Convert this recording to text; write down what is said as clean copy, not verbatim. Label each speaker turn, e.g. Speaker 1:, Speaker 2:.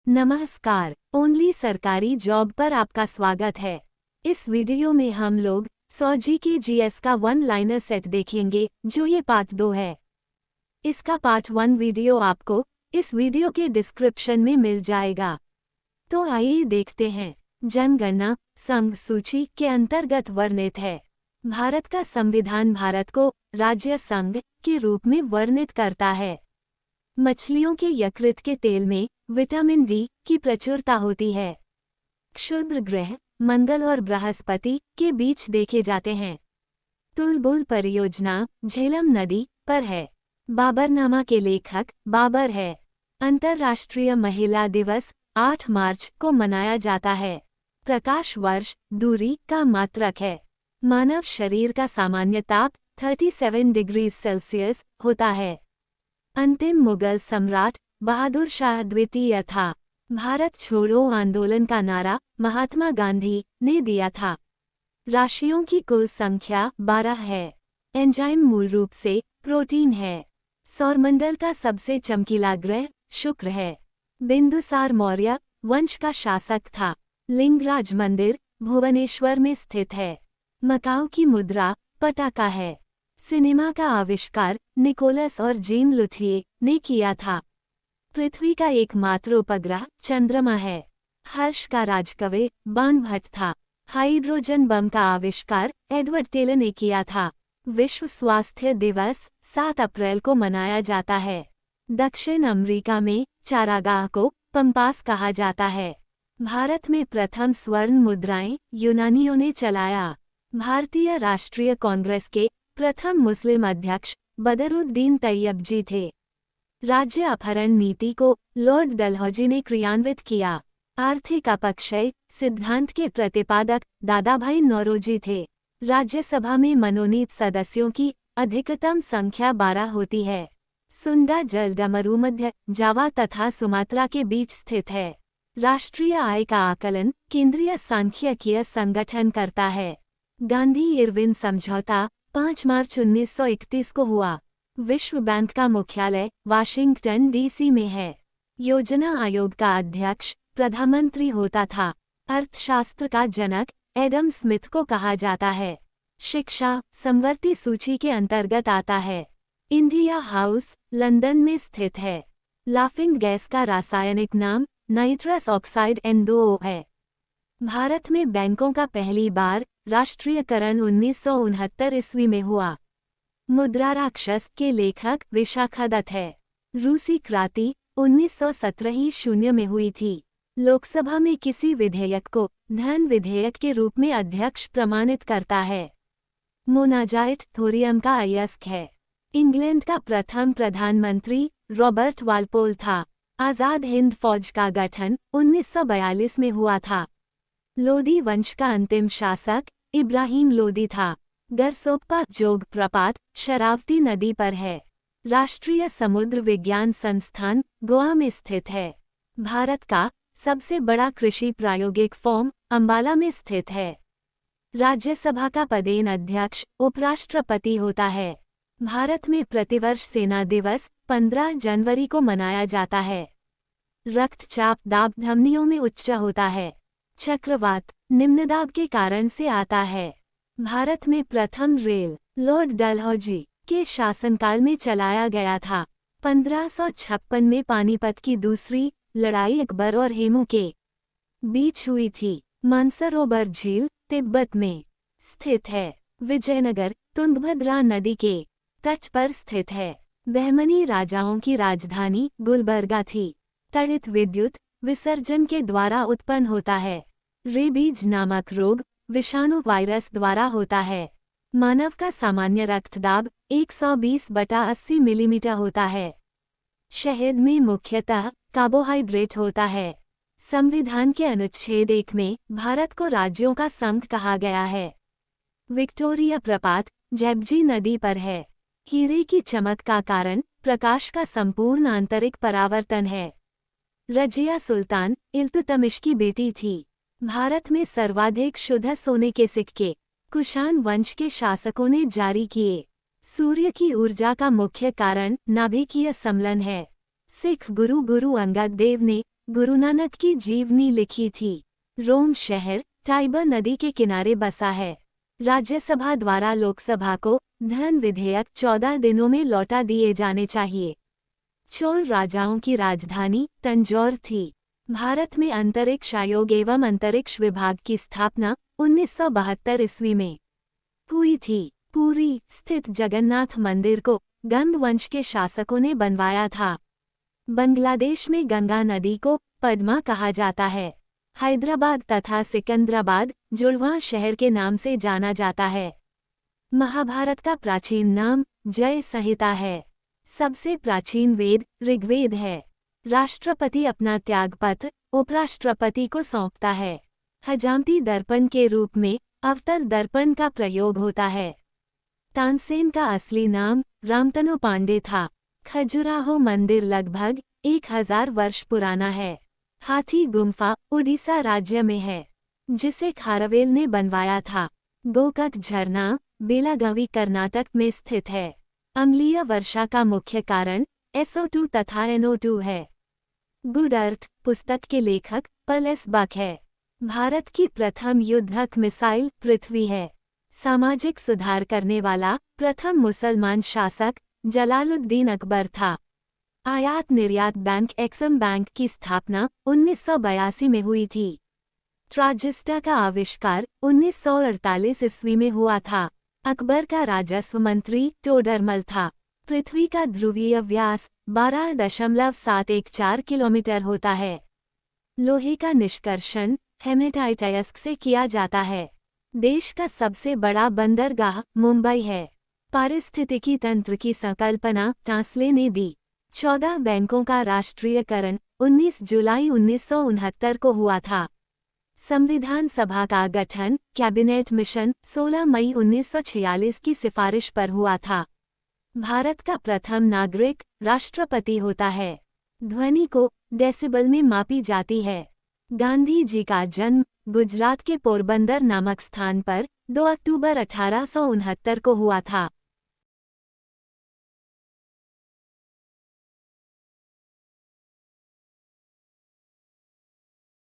Speaker 1: नमस्कार। ओनली सरकारी जॉब पर आपका स्वागत है। इस वीडियो में हम लोग 100 GKGS का वन लाइनर सेट देखेंगे, जो ये पार्ट 2 है। इसका पार्ट 1 वीडियो आपको इस वीडियो के डिस्क्रिप्शन में मिल जाएगा। तो आइए देखते हैं। जनगणना संघ सूची के अंतर्गत वर्णित है। भारत का संविधान भारत को राज्य संघ के रूप में वर्णित करता है। मछलियों के यकृत के तेल में विटामिन डी की प्रचुरता होती है। क्षुद्र ग्रह मंगल और बृहस्पति के बीच देखे जाते हैं। तुलबुल परियोजना झेलम नदी पर है। बाबरनामा के लेखक बाबर है। अंतर्राष्ट्रीय महिला दिवस 8 मार्च को मनाया जाता है। प्रकाश वर्ष दूरी का मात्रक है। मानव शरीर का सामान्य ताप 37 डिग्री सेल्सियस होता है। अंतिम मुगल सम्राट बहादुर शाह द्वितीय था। भारत छोड़ो आंदोलन का नारा महात्मा गांधी ने दिया था। राशियों की कुल संख्या 12 है। एंजाइम मूल रूप से प्रोटीन है। सौरमंडल का सबसे चमकीला ग्रह शुक्र है। बिंदुसार मौर्य वंश का शासक था। लिंगराज मंदिर भुवनेश्वर में स्थित है। मकाऊ की मुद्रा पटाका है। सिनेमा का आविष्कार निकोलस और जीन लुथिये ने किया था। पृथ्वी का एकमात्र उपग्रह चंद्रमा है। हर्ष का राजकवि बाणभट्ट था। हाइड्रोजन बम का आविष्कार एडवर्ड टेलर ने किया था। विश्व स्वास्थ्य दिवस 7 अप्रैल को मनाया जाता है। दक्षिण अमेरिका में चारागाह को पंपास कहा जाता है। भारत में प्रथम स्वर्ण मुद्राएं यूनानियों ने चलाया। भारतीय राष्ट्रीय कांग्रेस के प्रथम मुस्लिम अध्यक्ष बदरुद्दीन तैयब जी थे। राज्य अपहरण नीति को लॉर्ड डलहौजी ने क्रियान्वित किया। आर्थिक अपक्षय सिद्धांत के प्रतिपादक दादाभाई नौरोजी थे। राज्यसभा में मनोनीत सदस्यों की अधिकतम संख्या 12 होती है। सुंदा जल डमरू मध्य जावा तथा सुमात्रा के बीच स्थित है। राष्ट्रीय आय का आकलन केंद्रीय सांख्यिकीय संगठन करता है। गांधी इरविन समझौता 5 मार्च 1931 को हुआ। विश्व बैंक का मुख्यालय वाशिंगटन डीसी में है। योजना आयोग का अध्यक्ष प्रधानमंत्री होता था। अर्थशास्त्र का जनक एडम स्मिथ को कहा जाता है। शिक्षा समवर्ती सूची के अंतर्गत आता है। इंडिया हाउस लंदन में स्थित है। लाफिंग गैस का रासायनिक नाम नाइट्रस ऑक्साइड N2O है। भारत में बैंकों का पहली बार राष्ट्रीयकरण 1969 ईस्वी में हुआ। मुद्रा राक्षस के लेखक विशाखदत्त है। रूसी क्रांति 1917 में हुई थी। लोकसभा में किसी विधेयक को धन विधेयक के रूप में अध्यक्ष प्रमाणित करता है। मोनाजाइट थोरियम का अयस्क है। इंग्लैंड का प्रथम प्रधानमंत्री रॉबर्ट वालपोल था। आज़ाद हिंद फौज का गठन 1942 में हुआ था। लोदी वंश का अंतिम शासक इब्राहिम लोदी था। गरसोप्पा जोग प्रपात शरावती नदी पर है। राष्ट्रीय समुद्र विज्ञान संस्थान गोवा में स्थित है। भारत का सबसे बड़ा कृषि प्रायोगिक फॉर्म अंबाला में स्थित है। राज्यसभा का पदेन अध्यक्ष उपराष्ट्रपति होता है। भारत में प्रतिवर्ष सेना दिवस 15 जनवरी को मनाया जाता है। रक्तचाप दाब धमनियों में उच्च होता है। चक्रवात निम्नदाब के कारण से आता है। भारत में प्रथम रेल लॉर्ड डलहौजी के शासनकाल में चलाया गया था। 1556 में पानीपत की दूसरी लड़ाई अकबर और हेमू के बीच हुई थी। मानसरोवर झील तिब्बत में स्थित है। विजयनगर तुंगभद्रा नदी के तट पर स्थित है। बहमनी राजाओं की राजधानी गुलबर्गा थी। तड़ित विद्युत विसर्जन के द्वारा उत्पन्न होता है। रेबीज नामक रोग विषाणु वायरस द्वारा होता है। मानव का सामान्य रक्तदाब 120/80 मिलीमीटर होता है। शहद में मुख्यतः कार्बोहाइड्रेट होता है। संविधान के अनुच्छेद 1 में भारत को राज्यों का संघ कहा गया है। विक्टोरिया प्रपात जैबजी नदी पर है। हीरे की चमक का कारण प्रकाश का संपूर्ण आंतरिक परावर्तन है। रजिया सुल्तान इल्तुतमिश की बेटी थी। भारत में सर्वाधिक शुद्ध सोने के सिक्के कुषाण वंश के शासकों ने जारी किए। सूर्य की ऊर्जा का मुख्य कारण नाभिकीय समलन है। सिख गुरु अंगद देव ने गुरु नानक की जीवनी लिखी थी। रोम शहर टाइबर नदी के किनारे बसा है। राज्यसभा द्वारा लोकसभा को धन विधेयक 14 दिनों में लौटा दिए जाने चाहिए। चोल राजाओं की राजधानी तंजौर थी। भारत में अंतरिक्ष आयोग एवं अंतरिक्ष विभाग की स्थापना 1972 ईस्वी में हुई थी। पुरी स्थित जगन्नाथ मंदिर को गंग वंश के शासकों ने बनवाया था। बांग्लादेश में गंगा नदी को पद्मा कहा जाता है। हैदराबाद तथा सिकंदराबाद जुड़वां शहर के नाम से जाना जाता है। महाभारत का प्राचीन नाम जय संहिता है। सबसे प्राचीन वेद ऋग्वेद है। राष्ट्रपति अपना त्यागपत्र उपराष्ट्रपति को सौंपता है। हजामती दर्पण के रूप में अवतर दर्पण का प्रयोग होता है। तानसेन का असली नाम रामतनु पांडे था। खजुराहो मंदिर लगभग 1000 वर्ष पुराना है। हाथी गुम्फा उड़ीसा राज्य में है, जिसे खारवेल ने बनवाया था। गोकक झरना बेलागावी कर्नाटक में स्थित है। अम्लीय वर्षा का मुख्य कारण SO2 तथा NO2 है। गुड अर्थ पुस्तक के लेखक पल एस बक है। भारत की प्रथम युद्धक मिसाइल पृथ्वी है। सामाजिक सुधार करने वाला प्रथम मुसलमान शासक जलालुद्दीन अकबर था। आयात निर्यात बैंक एक्सिम बैंक की स्थापना 1982 में हुई थी। ट्रांजिस्टर का आविष्कार 1948 ईस्वी में हुआ था। अकबर का राजस्व मंत्री टोडरमल था। पृथ्वी का ध्रुवीय व्यास 12.714 किलोमीटर होता है। लोहे का निष्कर्षण हेमेटाइटस से किया जाता है। देश का सबसे बड़ा बंदरगाह मुंबई है। पारिस्थितिकी तंत्र की संकल्पना टांसले ने दी। 14 बैंकों का राष्ट्रीयकरण 19 जुलाई 1969 को हुआ था। संविधान सभा का गठन कैबिनेट मिशन 16 मई 1946 की सिफारिश पर हुआ था। भारत का प्रथम नागरिक राष्ट्रपति होता है। ध्वनि को डेसिबल में मापी जाती है। गांधी जी का जन्म गुजरात के पोरबंदर नामक स्थान पर 2 अक्टूबर 1869 को हुआ था।